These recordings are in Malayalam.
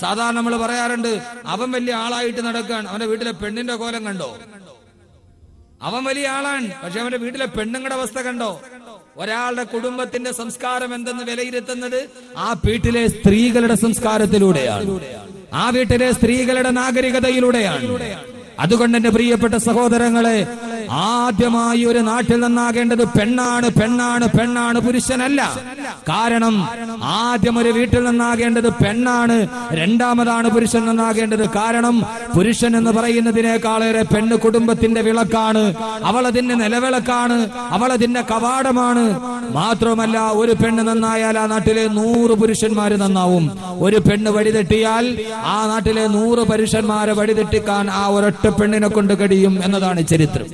സാധാരണ നമ്മൾ പറയാറുണ്ട്, അവൻ വലിയ ആളായിട്ട് നടക്കാൻ, അവന്റെ വീട്ടിലെ പെണ്ണിന്റെ കോലം കണ്ടോ? അവൻ വലിയ ആളാണ്, പക്ഷെ അവന്റെ വീട്ടിലെ പെണ്ണുങ്ങളുടെ അവസ്ഥ കണ്ടോ? ഒരാളുടെ കുടുംബത്തിന്റെ സംസ്കാരം എന്തെന്ന് വിലയിരുത്തുന്നത് ആ വീട്ടിലെ സ്ത്രീകളുടെ സംസ്കാരത്തിലൂടെയാണ്, ആ വീട്ടിലെ സ്ത്രീകളുടെ നാഗരികതയിലൂടെയാണ്. അതുകൊണ്ട് എന്റെ പ്രിയപ്പെട്ട സഹോദരങ്ങളെ, ആദ്യമായി ഒരു നാട്ടിൽ നന്നാകേണ്ടത് പെണ്ണാണ്, പെണ്ണാണ്, പെണ്ണാണ്, പുരുഷനല്ല. കാരണം ആദ്യം ഒരു വീട്ടിൽ നന്നാകേണ്ടത് പെണ്ണാണ്, രണ്ടാമതാണ് പുരുഷൻ നന്നാകേണ്ടത്. കാരണം പുരുഷൻ എന്ന് പറയുന്നതിനേക്കാളേറെ പെണ്ണ് കുടുംബത്തിന്റെ വിളക്കാണ്, അവളതിന്റെ നിലവിളക്കാണ്, അവളതിന്റെ കവാടമാണ്. മാത്രമല്ല, ഒരു പെണ്ണ് നന്നായാൽ ആ നാട്ടിലെ 100 പുരുഷന്മാര് നന്നാവും. ഒരു പെണ്ണ് വഴിതെറ്റിയാൽ ആ നാട്ടിലെ 100 പുരുഷന്മാരെ വഴിതെറ്റിക്കാൻ ആ ഒരൊറ്റ പെണ്ണിനെ കൊണ്ട് കഴിയും എന്നതാണ് ചരിത്രം.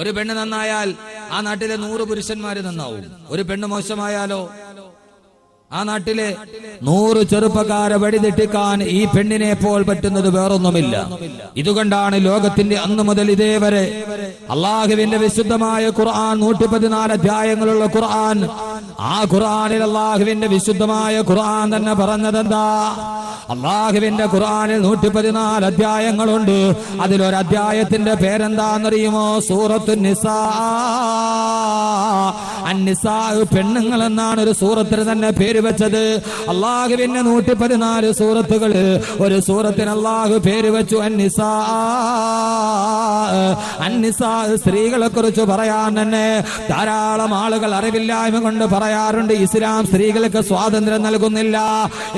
ഒരു പെണ്ണ് നന്നായാൽ ആ നാട്ടിലെ 100 പുരുഷന്മാര് നന്നാവും. ഒരു പെണ്ണ് മോശമായാലോ ആ നാട്ടിലെ 100 ചെറുപ്പക്കാരെ വഴിതെറ്റിക്കാൻ ഈ പെണ്ണിനെ പോൽ പറ്റുന്നത് വേറൊന്നുമില്ല. ഇതുകൊണ്ടാണ് ലോകത്തിന്റെ അന്ന് മുതൽ ഇതേവരെ അള്ളാഹുവിന്റെ വിശുദ്ധമായ ഖുർആൻ 114 അധ്യായങ്ങളുള്ള ഖുർആൻ, ആ ഖുർആനിൽ അള്ളാഹുവിന്റെ വിശുദ്ധമായ ഖുർആൻ തന്നെ പറഞ്ഞതെന്താ? അള്ളാഹുവിന്റെ ഖുർആനിൽ 114 അധ്യായങ്ങളുണ്ട്. അതിലൊരു അധ്യായത്തിന്റെ പേരെന്താണെന്നറിയുമോ? സൂറത്തുൻ നിസാ. അന്നിസാ, പെണ്ണുങ്ങൾ എന്നാണ് ഒരു സൂറത്തിന് തന്നെ പേര് വെച്ചത്. അള്ളാഹുവിന്റെ 114 സൂറത്തുകൾ, ഒരു സൂറത്തിന് അള്ളാഹു പേര് വെച്ചു അന്നിസാ. അന്നിസാ, സ്ത്രീകളെ കുറിച്ച് പറയാൻ തന്നെ ധാരാളം ആളുകൾ അറിവില്ലായ്മ കൊണ്ട് പറയാറുണ്ട്, ഇസ്ലാം സ്ത്രീകൾക്ക് സ്വാതന്ത്ര്യം നൽകുന്നില്ല,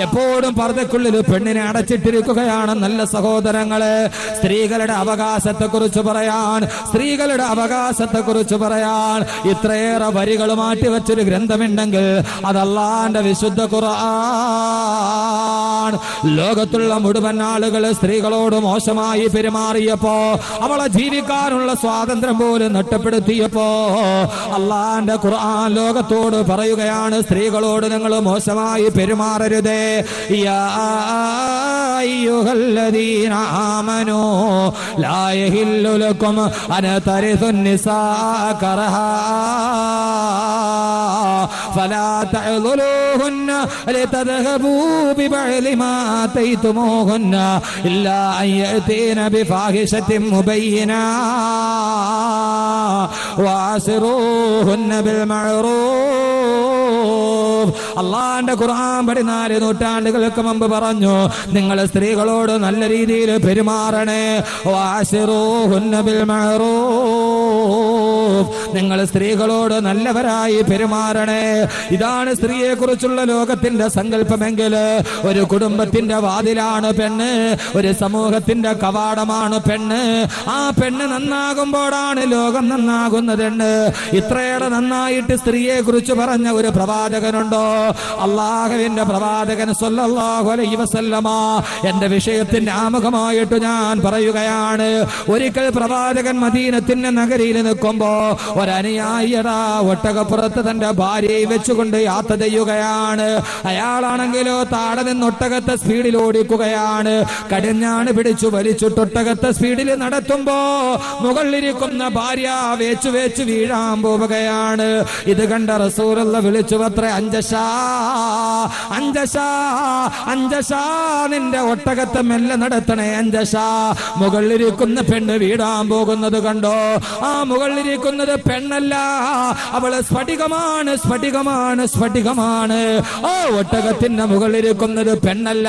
എപ്പോഴും പർദ്ദക്കുള്ളിൽ പെണ്ണിനെ അടച്ചിട്ടിരിക്കുകയാണ്. നല്ല സഹോദരങ്ങളെ, സ്ത്രീകളുടെ അവകാശത്തെ കുറിച്ച് പറയാൻ, സ്ത്രീകളുടെ അവകാശത്തെ കുറിച്ച് പറയാൻ ഇത്രയേറെ വരികൾ മാറ്റിവെച്ചൊരു ഗ്രന്ഥമുണ്ടെങ്കിൽ അത് അല്ലാഹുവിന്റെ വിശുദ്ധ ഖുർആൻ. ലോകത്തുള്ള മുഴുവൻ ആളുകൾ സ്ത്രീകളോട് മോശമായി പെരുമാറിയപ്പോ, അവളെ ജീവിക്കാനുള്ള സ്വാതന്ത്ര്യം പോലും നഷ്ടപ്പെടുത്തിയപ്പോ, അല്ലാഹുവിന്റെ ഖുർആൻ ലോകത്തോട് പറയുകയാണ്, സ്ത്രീകളോട് നിങ്ങൾ മോശമായി പെരുമാറരുതേ. യാ അയ്യുഹല്ലദീന ആമനൂ ലാ യഹില്ലു ലക്കും അൻ തരിസുൻ നിസാ കറഹാ فلا تعذلوهن لتذهبوا ببعض ما آتيتموهن إلا أن يأتين بفاحشة مبينة وعاشروهن بالمعروف. അള്ളാഹുവിന്റെ ഖുർആൻ 14 നൂറ്റാണ്ടുകൾക്ക് മുമ്പ് പറഞ്ഞു, നിങ്ങൾ സ്ത്രീകളോട് നല്ല രീതിയിൽ പെരുമാറണേ. വഅശിറൂഹുന്ന ബിൽ മഅറൂഫ്, നിങ്ങൾ സ്ത്രീകളോട് നല്ലവരായി പെരുമാറണേ. ഇതാണ് സ്ത്രീയെ കുറിച്ചുള്ള ലോകത്തിന്റെ സങ്കല്പമെങ്കിൽ ഒരു കുടുംബത്തിന്റെ വാതിലാണ് പെണ്ണ്, ഒരു സമൂഹത്തിന്റെ കവാടമാണ് പെണ്ണ്. ആ പെണ്ണ് നന്നാകുമ്പോഴാണ് ലോകം നന്നാകുന്നതെന്ന് ഇത്രയേറെ നന്നായിട്ട് സ്ത്രീയെ കുറിച്ച് പറഞ്ഞ ഒരു പ്രവാചകനുണ്ടോ? അള്ളാഹുവിന്റെ പ്രവാചകൻ സ്വല്ലല്ലാഹു അലൈഹി വസല്ലമ. എന്റെ വിഷയത്തിന്റെ ആമുഖമായിട്ട് ഞാൻ പറയുകയാണ്, ഒരിക്കൽ പ്രവാചകൻ മദീനത്തിന്റെ നഗരിയിൽ നിൽക്കുമ്പോ ഒരനുയായിയടാ ഒട്ടകപ്പുറത്ത് തന്റെ ഭാര്യയെ വെച്ചുകൊണ്ട് യാത്ര ചെയ്യുകയാണ്. അയാളാണെങ്കിലോ താഴെ നിന്ന് ഒട്ടകത്തെ സ്പീഡിൽ ഓടിക്കുകയാണ്. കടിഞ്ഞാണ് പിടിച്ചു വലിച്ചിട്ട് ഒട്ടകത്തെ സ്പീഡിൽ നടത്തുമ്പോ മുകളിലിരിക്കുന്ന ഭാര്യ വേച്ചു വേച്ചു വീഴാൻ പോവുകയാണ്. ഇത് കണ്ട റസൂലുള്ള വിളിച്ചു അത്രേ, അഞ്ചശാ അഞ്ചശാ അഞ്ചശാ, നിന്റെ ഒട്ടകത്തെ മെല്ലെ നടത്തണേ അഞ്ചശാ. മുകളിലിരിക്കുന്ന പെണ്ണ് വീടാൻ പോകുന്നത് കണ്ടോ? ആ മുകളിലിരിക്കുന്നത് പെണ്ണല്ല, അവള് സ്ഫടികമാണ്, സ്ഫടികമാണ്, സ്ഫടികമാണ്. ഓ, ഒട്ടകത്തിന്റെ മുകളിലിരിക്കുന്നത് പെണ്ണല്ല,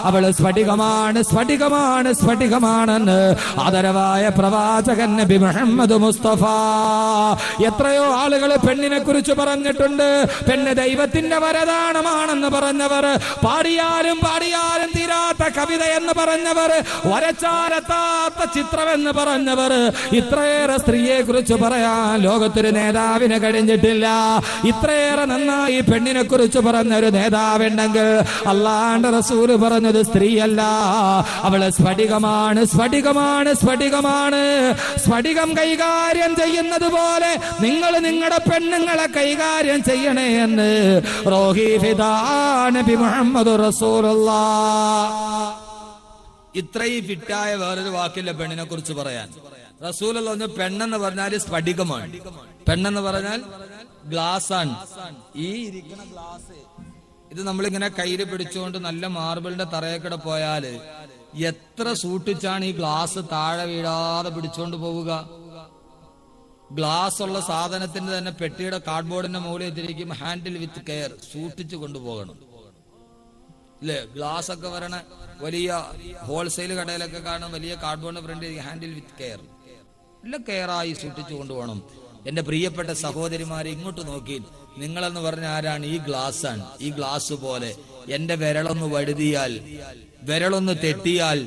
അവള് സ്ഫടികമാണ്, സ്ഫടികമാണ്, സ്ഫടികമാണെന്ന് ആദരവായ പ്രവാചകൻ നബി മുഹമ്മദ് മുസ്തഫ. എത്രയോ ആളുകൾ പെണ്ണിനെ കുറിച്ച് പറഞ്ഞിട്ടുണ്ട്. പെണ്ണ് ദൈവത്തിന്റെ വരദാനമാണെന്ന് പറഞ്ഞവർ, പാടിയാലും പാടിയാലും തീരാത്ത കവിത എന്ന് പറഞ്ഞവർ, വരച്ചാരത്താത്ത ചിത്രമെന്ന് പറഞ്ഞവർ, ഇത്രയേറെ സ്ത്രീയെ കുറിച്ച് പറയാൻ ലോകത്തൊരു നേതാവിന് കഴിഞ്ഞിട്ടില്ല. ഇത്രയേറെ നന്നായി പെണ്ണിനെ കുറിച്ച് പറഞ്ഞൊരു നേതാവുണ്ടെങ്കിൽ അല്ലാഹുവിന്റെ റസൂൽ പറഞ്ഞത് സ്ത്രീയല്ല, അവള് സ്ഫടികമാണ്, സ്ഫടികമാണ്, സ്ഫടികമാണ്. സ്ഫടികം കൈകാര്യം ചെയ്യുന്നത് പോലെ നിങ്ങൾ നിങ്ങളുടെ പെണ്ണുങ്ങളെ കൈകാര്യം ചെയ്യണേ എന്ന് റോഹി ഫിദാ നബി മുഹമ്മദ് റസൂലുള്ളാഹ്. ഇത്രയും ഫിറ്റായ വേറൊരു വാക്കില്ല പെണ്ണിനെ കുറിച്ച് പറയാൻ. റസൂലുള്ള ഒന്ന് പെണ്ണെന്ന് പറഞ്ഞാൽ സ്ഫടികമാണ്, പെണ്ണെന്ന് പറഞ്ഞാൽ ഗ്ലാസ് ആണ്. ഈ ഇരിക്കുന്ന ഗ്ലാസ് ഇത് നമ്മളിങ്ങനെ കയ്യിൽ പിടിച്ചുകൊണ്ട് നല്ല മാർബിളിന്റെ തറയക്കട പോയാല് എത്ര സൂക്ഷിച്ചാണ് ഈ ഗ്ലാസ് താഴെ വീഴാതെ പിടിച്ചോണ്ട് പോവുക. ഗ്ലാസ് ഉള്ള സാധനത്തിന്റെ തന്നെ പെട്ടിയുടെ കാർഡ്ബോർഡിന്റെ മുകളിൽ എത്തിരിക്കും ഹാൻഡിൽ വിത്ത് കെയർ, സൂക്ഷിച്ചു കൊണ്ടുപോകണം അല്ലേ. ഗ്ലാസ് ഒക്കെ വരണ വലിയ ഹോൾസെയിൽ കടയിലൊക്കെ കാണും വലിയ കാർഡ്ബോർഡിന്റെ ഫ്രണ്ട് ഹാൻഡിൽ വിത്ത് കെയർ, എല്ലാം കെയറായി സൂക്ഷിച്ചു കൊണ്ടുപോകണം. എന്റെ പ്രിയപ്പെട്ട സഹോദരിമാരെ ഇങ്ങോട്ട് നോക്കി, നിങ്ങളെന്ന് പറഞ്ഞ ആരാണ്? ഈ ഗ്ലാസ് ആണ്. ഈ ഗ്ലാസ് പോലെ എന്റെ വിരളൊന്ന് വഴുതിയാൽ, വിരളൊന്ന് തെറ്റിയാൽ,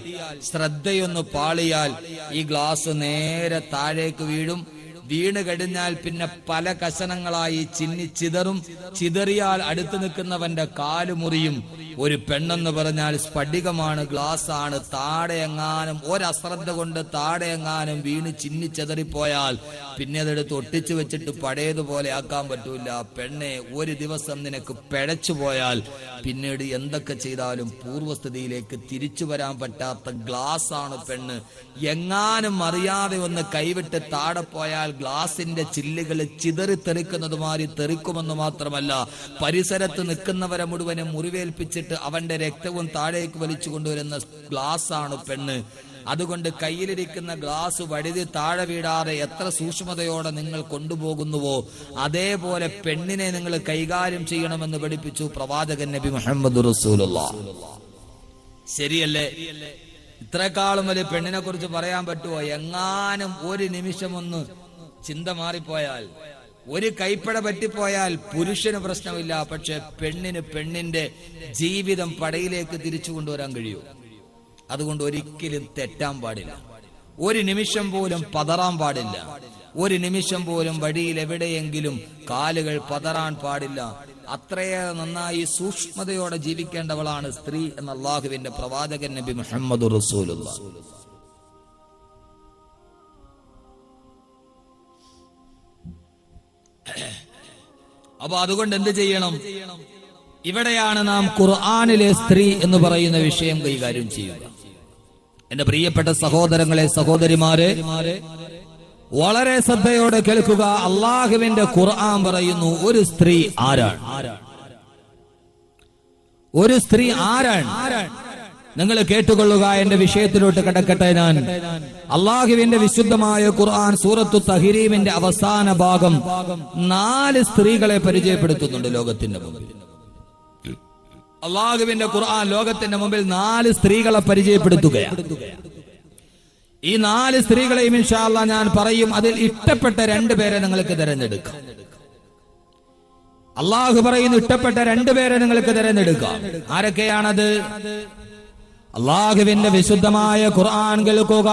ശ്രദ്ധയൊന്ന് പാളിയാൽ ഈ ഗ്ലാസ് നേരെ താഴേക്ക് വീഴും. വീണ് കഴിഞ്ഞാൽ പിന്നെ പല കഷണങ്ങളായി ചിതറും. ചിതറിയാൽ അടുത്ത് നിൽക്കുന്നവന്റെ കാല് മുറിയും. ഒരു പെണ്ണെന്ന് പറഞ്ഞാൽ സ്ഫടികമാണ്, ഗ്ലാസ് ആണ്. താഴെയെങ്ങാനും ഒരശ്രദ്ധ കൊണ്ട് താഴെയെങ്ങാനും വീണ് ചിതറിപ്പോയാൽ പിന്നെ അതെടുത്ത് ഒട്ടിച്ചു വെച്ചിട്ട് പഴയതുപോലെ ആക്കാൻ പറ്റൂല. പെണ്ണെ, ഒരു ദിവസം നിനക്ക് പിഴച്ചു പോയാൽ പിന്നീട് എന്തൊക്കെ ചെയ്താലും പൂർവ്വസ്ഥിതിയിലേക്ക് തിരിച്ചു വരാൻ പറ്റാത്ത ഗ്ലാസ് ആണ് പെണ്ണ്. എങ്ങാനും അറിയാതെ ഒന്ന് കൈവിട്ട് താഴെ പോയാൽ ഗ്ലാസിന്റെ ചില്ലുകൾ ചിതറിത്തെറിക്കുന്നത് മാറി തെറിക്കുമെന്ന് മാത്രമല്ല, പരിസരത്ത് നിൽക്കുന്നവരെ മുഴുവനും മുറിവേൽപ്പിച്ചിട്ട് അവന്റെ രക്തവും താഴേക്ക് വലിച്ചു കൊണ്ടുവരുന്ന ഗ്ലാസ് ആണ് പെണ്ണ്. അതുകൊണ്ട് കയ്യിലിരിക്കുന്ന ഗ്ലാസ് വഴുതി താഴെ വീഴാതെ എത്ര സൂക്ഷ്മതയോടെ നിങ്ങൾ കൊണ്ടുപോകുന്നുവോ അതേപോലെ പെണ്ണിനെ നിങ്ങൾ കൈകാര്യം ചെയ്യണമെന്ന് പഠിപ്പിച്ചു പ്രവാചകൻ നബി മുഹമ്മദ് റസൂലുള്ളാഹ്. ശരിയല്ലേ? ഇത്രക്കാളും വലിയ പെണ്ണിനെ കുറിച്ച് പറയാൻ പറ്റുമോ? എങ്ങാനും ഒരു നിമിഷം ഒന്ന് ചിന്ത മാറിപ്പോയാൽ, ഒരു കൈപ്പട പറ്റിപ്പോയാൽ പുരുഷന് പ്രശ്നമില്ല, പക്ഷെ പെണ്ണിന് പെണ്ണിന്റെ ജീവിതം പടയിലേക്ക് തിരിച്ചു കൊണ്ടുവരാൻ കഴിയൂ. അതുകൊണ്ട് ഒരിക്കലും തെറ്റാൻ പാടില്ല, ഒരു നിമിഷം പോലും പതറാൻ പാടില്ല, ഒരു നിമിഷം പോലും വഴിയിൽ എവിടെയെങ്കിലും കാലുകൾ പതറാൻ പാടില്ല. അത്രയേറെ നന്നായി സൂക്ഷ്മതയോടെ ജീവിക്കേണ്ടവളാണ് സ്ത്രീ എന്ന അല്ലാഹുവിന്റെ പ്രവാചകൻ നബി മുഹമ്മദ് റസൂലുള്ളാഹി. അപ്പൊ അതുകൊണ്ട് എന്ത് ചെയ്യണം? ഇവിടെയാണ് നാം ഖുർആനിലെ സ്ത്രീ എന്ന് പറയുന്ന വിഷയം കൈകാര്യം ചെയ്യുക. എന്റെ പ്രിയപ്പെട്ട സഹോദരങ്ങളെ, സഹോദരിമാരെ, വളരെ ശ്രദ്ധയോടെ കേൾക്കുക. അള്ളാഹുവിന്റെ ഖുർആൻ പറയുന്നു, ഒരു സ്ത്രീ ആരാണ്? ഒരു സ്ത്രീ ആരാണ്? നിങ്ങൾ കേട്ടുകൊള്ളുക. എന്റെ വിഷയത്തിലോട്ട് കടക്കട്ടെ ഞാൻ. അള്ളാഹുവിന്റെ വിശുദ്ധമായ ഖുർആൻ സൂറത്തു തഹ്രീമിന്റെ അവസാന ഭാഗം 4 സ്ത്രീകളെ പരിചയപ്പെടുത്തുന്നുണ്ട് ലോകത്തിന്റെ മുമ്പിൽ. അള്ളാഹുവിന്റെ ഖുർആൻ ലോകത്തിന്റെ മുമ്പിൽ 4 സ്ത്രീകളെ പരിചയപ്പെടുത്തുകയാണ്. ഈ 4 സ്ത്രീകളെയും ഇൻഷാ അല്ലാഹ് ഞാൻ പറയും. അതിൽ ഇഷ്ടപ്പെട്ട 2 പേരെ നിങ്ങൾക്ക് തിരഞ്ഞെടുക്കാം. അള്ളാഹു പറയുന്നു, ഇഷ്ടപ്പെട്ട 2 പേരെ നിങ്ങൾക്ക് തിരഞ്ഞെടുക്കാം. ആരൊക്കെയാണത്? അല്ലാഹുവിന്റെ വിശുദ്ധമായ ഖുർആൻ കേൾക്കുക.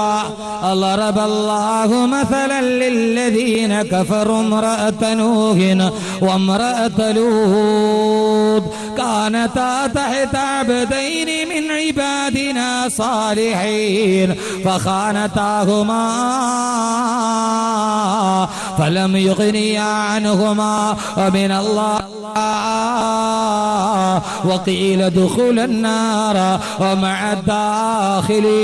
അല്ലാഹു മസലൻ ലില്ലദീന കഫറു ഇംറഅത നൂഹിൻ വഇംറഅത ലൂത് കാനതാ തഹത അബ്ദൈനി മിൻ ഇബാദിനാ സാലിഹീൻ ഫഖാനതാഹുമാ ഫലം യുഗ്നിയാ അൻഹുമാ മിനല്ലാഹി وقيل دخول النار ومع الداخلين.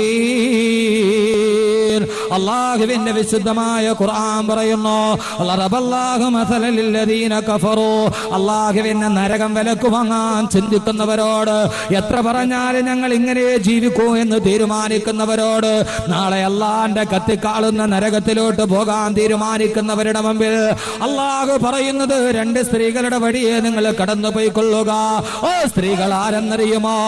അല്ലാഹുവിന്റെ വിശുദ്ധമായ ഖുർആൻ പറയുന്നു, അല്ലാഹു മസലൻ ലില്ലദീന കഫറു. അല്ലാഹുവിനെ നരകം വിലക്ക് വാങ്ങാൻ ചിന്തിക്കുന്നവരോട്, എത്ര പറഞ്ഞാലും ഞങ്ങൾ ഇങ്ങനെ ജീവിക്കൂ എന്ന് തീരുമാനിക്കുന്നവരോട്, നാളെ അല്ലാഹുവിന്റെ കത്തിക്കാളുന്ന നരകത്തിലോട്ട് പോകാൻ തീരുമാനിക്കുന്നവരുടെ മുമ്പിൽ അല്ലാഹു പറയുന്നത്, 2 സ്ത്രീകളുടെ വഴിയെ നിങ്ങൾ കടന്നു പോയിക്കൊള്ളുക. ഓ സ്ത്രീകൾ ആരെന്നറിയുമോ?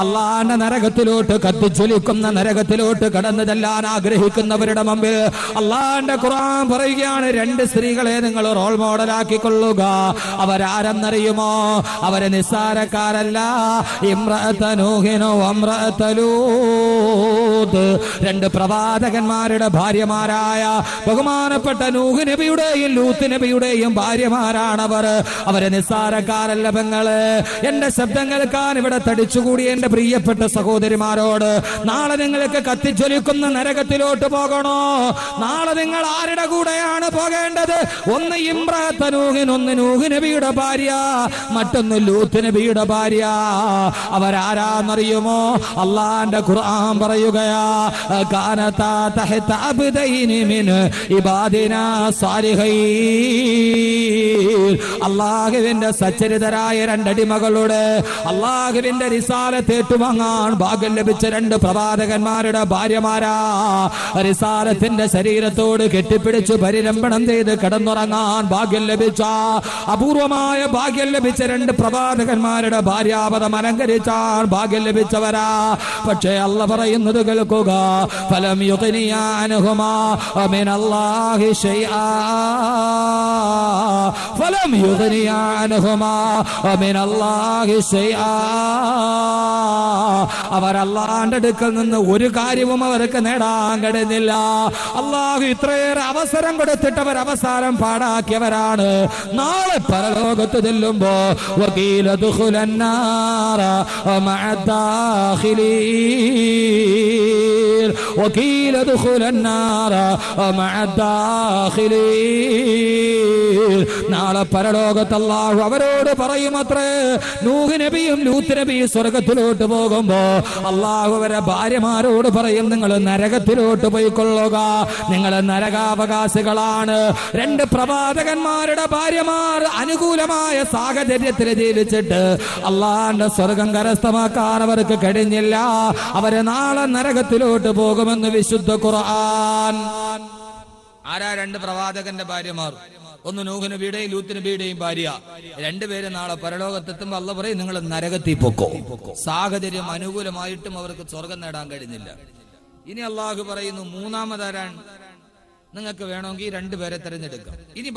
അല്ലാഹുവിന്റെ നരകത്തിലോട്ട്, കത്തിച്ചൊലിക്കുന്ന നരകത്തിലോട്ട് കടന്നു ചെല്ലാൻ ആഗ്രഹിക്കുന്നവരുടെ മുമ്പിൽ അല്ലാഹുവിന്റെ ഖുർആൻ പറയുകയാണ്, 2 സ്ത്രീകളെ നിങ്ങൾ റോൾ മോഡലാക്കിക്കൊള്ളുക. അവരാരെന്നറിയുമോ? അവരെ നിസ്സാരക്കാരല്ല. ഇംറഅത നൂഹിൻ വഇംറഅത ലൂത്, 2 പ്രവാചകന്മാരുടെ ഭാര്യമാരായ ബഹുമാനപ്പെട്ട നൂഹ് നബിയുടെയും ലൂത്ത് നബിയുടെയും ഭാര്യമാരാണവർ. അവരെ നിസ്സാരക്കാരല്ല പെങ്ങള്. എന്റെ ശബ്ദം കേൾക്കാൻ ഇവിടെ തടിച്ചുകൂടി എന്റെ പ്രിയപ്പെട്ട സഹോദരിമാരോട്, നാളെ നിങ്ങൾക്ക് കത്തിച്ചൊലിക്കുന്ന നരകത്തിലോട്ട് പോകണോ? നാളെ നിങ്ങൾ ആരുടെ കൂടെയാണ് പോകേണ്ടത്? ഒന്ന് ഇംറഅത നൂഹിൻ, ഒന്ന് നൂഹ് നബിയുടെ ഭാര്യ, മറ്റൊന്ന് ലൂത്ത് നബിയുടെ ഭാര്യ. അവരാരാന്നറിയുമോ? അല്ലാഹുവിന്റെ ഖുർആൻ പറയുകയാണ്, പറയാ കാനതാ തഹത അബ്ദൈനി മിൻ ഇബാദിനാ സാലിഹീൻ. അല്ലാഹുവിന്റെ സച്ചരിതരായ രണ്ടടിമകളുടെ അല്ലാഹുവിന്റെ റിസാലത്ത് ഏറ്റുവാങ്ങാൻ ഭാഗ്യം ലഭിച്ച രണ്ട് പ്രവാചകന്മാരുടെ ഭാര്യമാരാ. റിസാലത്തിന്റെ ശരീരത്തോട് കെട്ടിപ്പിടിച്ച് പരിരംഭണം ചെയ്ത് കിടന്നുറങ്ങാൻ ഭാഗ്യം ലഭിച്ച അപൂർവമായ ഭാഗ്യം ലഭിച്ച രണ്ട് പ്രവാചകന്മാരുടെ ഭാര്യാപദം അലങ്കരിച്ചാൻ ഭാഗ്യം ലഭിച്ചവരാ. പക്ഷേ അല്ല പറയുന്നത് കേൾക്കുക, ഫലം യുഗ്നിയാ അൻഹുമാ മിനല്ലാഹി ശൈആ, ഫലം യുഗ്നിയാ അൻഹുമാ മിനല്ലാഹി ശൈആ. അവർ അല്ലാഹുവിന്റെ അടുക്കൽ നിന്ന് ഒരു കാര്യവും അവർക്ക് നേടാൻ കഴിയുന്നില്ല. അല്ലാഹു ഇത്രയേറെ അവസരം കൊടുത്തിട്ട് അവർ അവസാനം പാടാക്കിയവരാണ്. നാളെ പരലോകത്ത് ചെല്ലുമ്പോ വകീല ദുഖുലന്നാറ മഅദ്ദാഖിലീൻ, വകീല ദുഖുലന്നാറ മഅദ്ദാഖിലീൻ. നാളെ പരലോകത്ത് അല്ലാഹു അവരോട് പറയുമത്രേ, നൂഹ് നബിയും ലൂത്ത് നബിയും സ്വർഗത്തിലോട്ട് പോകുമ്പോ അല്ലാഹു അവരെ ഭാര്യമാരോട് പറയും, നിങ്ങൾ നരകത്തിലോട്ട് പോയിക്കൊള്ളുക, നിങ്ങൾ നരകാവകാശികളാണ്. രണ്ട് പ്രവാചകന്മാരുടെ ഭാര്യമാർ അനുകൂലമായ സാഹചര്യത്തിൽ ജീവിച്ചിട്ട് അല്ലാഹുവിന്റെ സ്വർഗം കരസ്ഥമാക്കാൻ അവർക്ക് കഴിഞ്ഞില്ല. അവര് നാളെ നരകത്തിലോട്ട് പോകുമെന്ന് വിശുദ്ധ ഖുർആൻ. ആരാ രണ്ട് പ്രവാചകന്റെ ഭാര്യമാർ? ഒന്ന് നൂഹ് നബിയുടെയും ലൂത്ത് നബിയുടെയും ഭാര്യ. രണ്ടുപേരും നാളെ പരലോകത്തെത്തുമ്പോ അല്ലാഹു പറയും, നിങ്ങൾ നരകത്തിൽ പൊക്കോ. സാഹചര്യം അനുകൂലമായിട്ടും അവർക്ക് സ്വർഗം നേടാൻ കഴിഞ്ഞില്ല. ഇനി അല്ലാഹു പറയുന്നു, മൂന്നാമതാരാണ്? നിങ്ങൾക്ക് വേണമെങ്കിൽ രണ്ടുപേരെ തിരഞ്ഞെടുക്കാം. ഇനി